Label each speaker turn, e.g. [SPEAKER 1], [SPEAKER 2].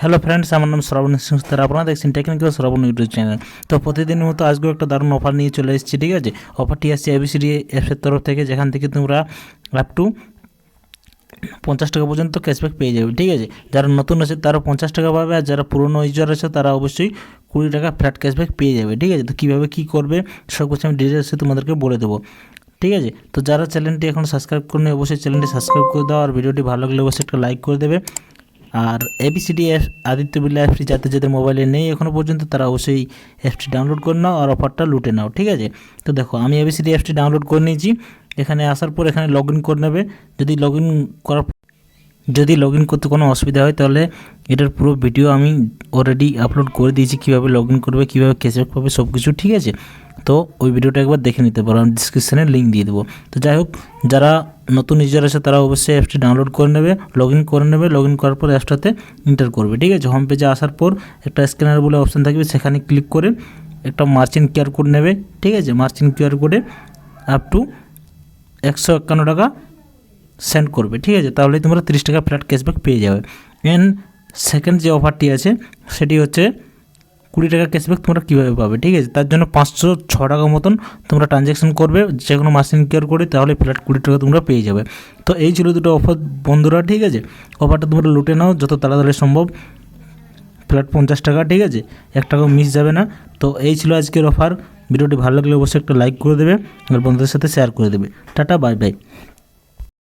[SPEAKER 1] Hello friends, আমার নাম শ্রাবণ সিং। আপনারা দেখছেন টেকনিক্যাল শ্রাবণ ইউটিউব চ্যানেল। তো প্রতিদিনের মতো আজকেও একটা দারুণ অফার নিয়ে চলে এসেছি। ঠিক আছে, অফারটি আসছে এবিসিডি অ্যাপসের তরফ থেকে, যেখান থেকে তোমরা আপ টু 50 টাকা পর্যন্ত ক্যাশব্যাক পেয়ে যাবে। ঠিক আছে, যারা নতুন আছে তারা 50 টাকা পাবে, আর যারা পুরনো ইউজার আছে তারা অবশ্যই 20 টাকা ফ্ল্যাট ক্যাশব্যাক পেয়ে যাবে। ঠিক আছে, তো কীভাবে কী করবে সব কিছু আমি ডিটেলসে তোমাদেরকে বলে দেবো। ঠিক আছে, তো যারা চ্যানেলটি এখন সাবস্ক্রাইব করুন, অবশ্যই চ্যানেলটি সাবস্ক্রাইব করে দাও, আর ভিডিওটি ভালো লাগলে অবশ্যই একটা লাইক করে দেবে। আর এবিসিডি অ্যাপ আদিত্য বিড়লা অ্যাপটি যাদের মোবাইলে নেই এখনও পর্যন্ত, তারা অবশ্যই অ্যাপটি ডাউনলোড করে নাও আর অফারটা লুটে নাও। ঠিক আছে, তো দেখো আমি এবিসিডি অ্যাপটি ডাউনলোড করে নিয়েছি। এখানে আসার পর এখানে লগ ইন করে নেবে। যদি লগ ইন করতে কোনো অসুবিধা হয় তাহলে এটার পুরো ভিডিও আমি অলরেডি আপলোড করে দিয়েছি, কীভাবে লগ ইন করবে, কীভাবে ক্যাশব্যাক পাবে সব কিছু। ঠিক আছে, তো ওই ভিডিওটা একবার দেখে নিতে পারো, আমি ডিসক্রিপশানে লিঙ্ক দিয়ে দেবো। তো যাই হোক, যারা নতুন ইউজার আছে তারা অবশ্যই অ্যাপটি ডাউনলোড করে নেবে, লগ ইন করে নেবে। লগ ইন করার পর অ্যাপসটাতে এন্টার করবে। ঠিক আছে, হোম পেজে আসার পর একটা স্ক্যানার বলে অপশান থাকবে, সেখানে ক্লিক করে একটা মার্চেন্ট কিউআর কোড নেবে। ঠিক আছে, মার্চেন্ট কিউআর কোডে আপ টু 151 টাকা সেন্ড করবে। ঠিক আছে, তাহলে তোমরা 30 টাকা ফ্ল্যাট ক্যাশব্যাক পেয়ে যাবে। অ্যান্ড সেকেন্ড যে অফারটি আছে সেটি হচ্ছে 20 টাকা ক্যাশব্যাক তোমরা কীভাবে পাবে। ঠিক আছে, তার জন্য 506 টাকা মতন তোমরা ট্রানজ্যাকশন করবে যে কোনো মার্চেন্ট কিউআর কোডে, তাহলে ফ্ল্যাট 20 টাকা তোমরা পেয়ে যাবে। তো এই ছিল দুটো অফার বন্ধুরা। ঠিক আছে, অফারটা তোমরা লুটে নাও যত তাড়াতাড়ি সম্ভব, ফ্ল্যাট 50 টাকা। ঠিক আছে, 1 টাকাও মিস যাবে না। তো এই ছিল আজকের অফার। ভিডিওটি ভালো লাগলে অবশ্যই একটা লাইক করে দেবে আর বন্ধুদের সাথে শেয়ার করে দেবে। Tata, bye bye.